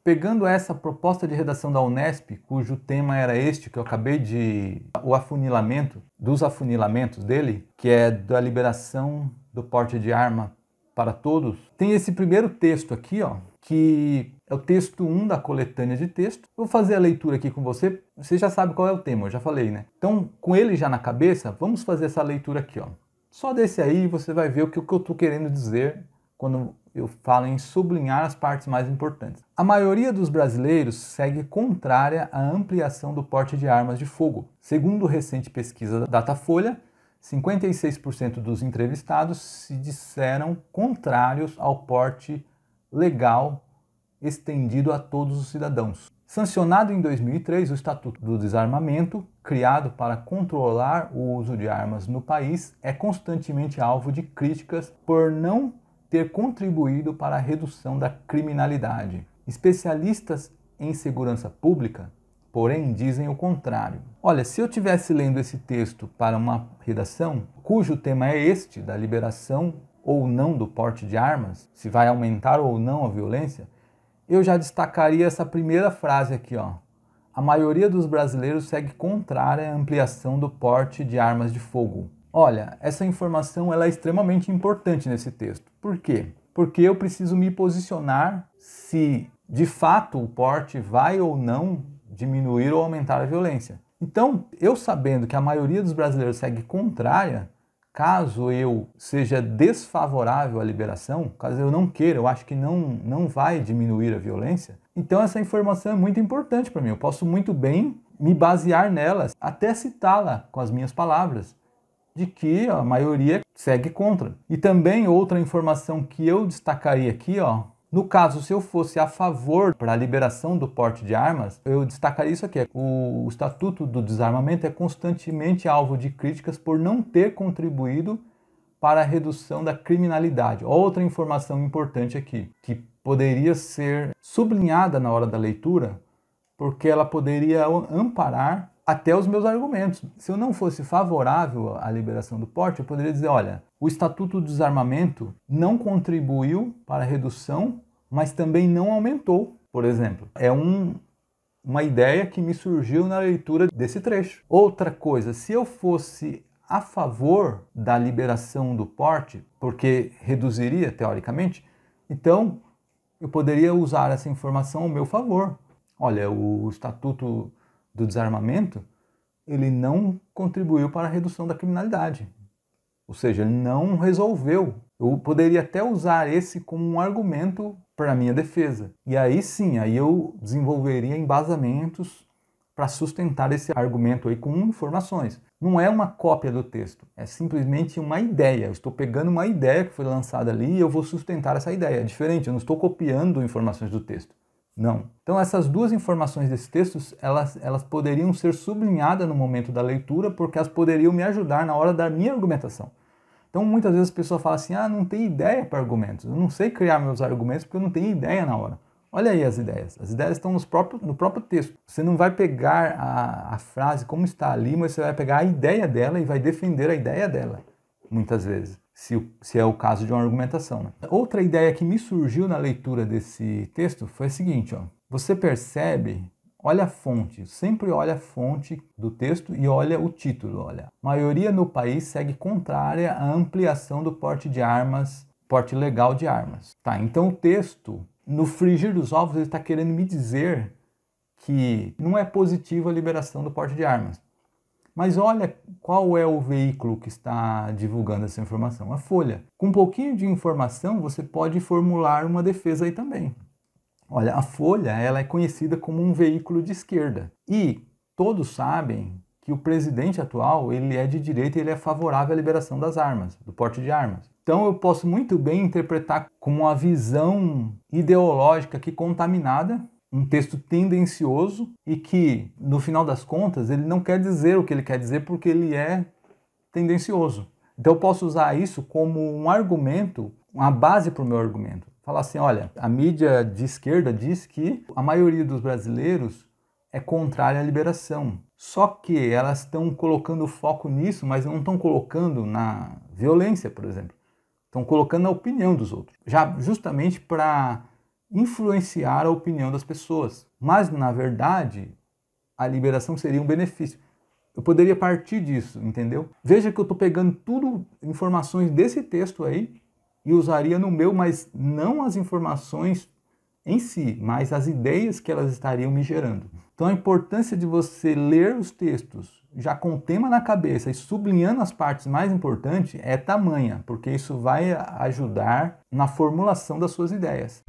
Pegando essa proposta de redação da Unesp, cujo tema era este que eu acabei de... o afunilamento, dos afunilamentos dele, que é da liberação do porte de arma para todos, tem esse primeiro texto aqui, ó, que é o texto 1 da coletânea de texto. Vou fazer a leitura aqui com você, você já sabe qual é o tema, eu já falei, né? Então, com ele já na cabeça, vamos fazer essa leitura aqui, ó. Só desse aí você vai ver o que eu estou querendo dizer quando eu falo em sublinhar as partes mais importantes. A maioria dos brasileiros segue contrária à ampliação do porte de armas de fogo. Segundo recente pesquisa da Datafolha, 56% dos entrevistados se disseram contrários ao porte legal estendido a todos os cidadãos. Sancionado em 2003, o Estatuto do Desarmamento, criado para controlar o uso de armas no país, é constantemente alvo de críticas por não ter contribuído para a redução da criminalidade. Especialistas em segurança pública, porém, dizem o contrário. Olha, se eu estivesse lendo esse texto para uma redação, cujo tema é este, da liberação ou não do porte de armas, se vai aumentar ou não a violência, eu já destacaria essa primeira frase aqui, ó. A maioria dos brasileiros segue contrária à ampliação do porte de armas de fogo. Olha, essa informação ela é extremamente importante nesse texto. Por quê? Porque eu preciso me posicionar se de fato o porte vai ou não diminuir ou aumentar a violência. Então, eu sabendo que a maioria dos brasileiros segue contrária, caso eu seja desfavorável à liberação, caso eu não queira, eu acho que não vai diminuir a violência, então essa informação é muito importante para mim. Eu posso muito bem me basear nela, até citá-la com as minhas palavras, de que a maioria segue contra. E também outra informação que eu destacaria aqui, ó, no caso, se eu fosse a favor para a liberação do porte de armas, eu destacaria isso aqui. O Estatuto do Desarmamento é constantemente alvo de críticas por não ter contribuído para a redução da criminalidade. Outra informação importante aqui, que poderia ser sublinhada na hora da leitura, porque ela poderia amparar até os meus argumentos. Se eu não fosse favorável à liberação do porte, eu poderia dizer, olha, o Estatuto do Desarmamento não contribuiu para a redução, mas também não aumentou, por exemplo. É uma ideia que me surgiu na leitura desse trecho. Outra coisa, se eu fosse a favor da liberação do porte, porque reduziria, teoricamente, então eu poderia usar essa informação ao meu favor. Olha, o Estatuto do Desarmamento, ele não contribuiu para a redução da criminalidade. Ou seja, ele não resolveu. Eu poderia até usar esse como um argumento para a minha defesa. E aí sim, aí eu desenvolveria embasamentos para sustentar esse argumento aí com informações. Não é uma cópia do texto, é simplesmente uma ideia. Eu estou pegando uma ideia que foi lançada ali e eu vou sustentar essa ideia. É diferente, eu não estou copiando informações do texto. Não. Então essas duas informações desses textos, elas poderiam ser sublinhadas no momento da leitura, porque elas poderiam me ajudar na hora da minha argumentação. Então muitas vezes a pessoa fala assim, não tem ideia para argumentos, eu não sei criar meus argumentos porque eu não tenho ideia na hora. Olha aí as ideias estão no próprio texto. Você não vai pegar a frase como está ali, mas você vai pegar a ideia dela e vai defender a ideia dela, muitas vezes. Se é o caso de uma argumentação, né? Outra ideia que me surgiu na leitura desse texto foi a seguinte, ó. Você percebe, olha a fonte, sempre olha a fonte do texto e olha o título, olha. A maioria no país segue contrária à ampliação do porte de armas, porte legal de armas. Tá, então o texto, no frigir dos ovos, ele está querendo me dizer que não é positiva a liberação do porte de armas. Mas olha qual é o veículo que está divulgando essa informação, a Folha. Com um pouquinho de informação, você pode formular uma defesa aí também. Olha, a Folha ela é conhecida como um veículo de esquerda. E todos sabem que o presidente atual ele é de direita e ele é favorável à liberação das armas, do porte de armas. Então eu posso muito bem interpretar como uma visão ideológica aqui contaminada, um texto tendencioso e que, no final das contas, ele não quer dizer o que ele quer dizer porque ele é tendencioso. Então eu posso usar isso como um argumento, uma base para o meu argumento. Falar assim, olha, a mídia de esquerda diz que a maioria dos brasileiros é contrária à liberação. Só que elas estão colocando foco nisso, mas não estão colocando na violência, por exemplo. Estão colocando na opinião dos outros. Já justamente para influenciar a opinião das pessoas. Mas, na verdade, a liberação seria um benefício. Eu poderia partir disso, entendeu? Veja que eu estou pegando tudo, informações desse texto aí, e usaria no meu, mas não as informações em si, mas as ideias que elas estariam me gerando. Então a importância de você ler os textos já com o tema na cabeça e sublinhando as partes mais importantes é tamanha, porque isso vai ajudar na formulação das suas ideias.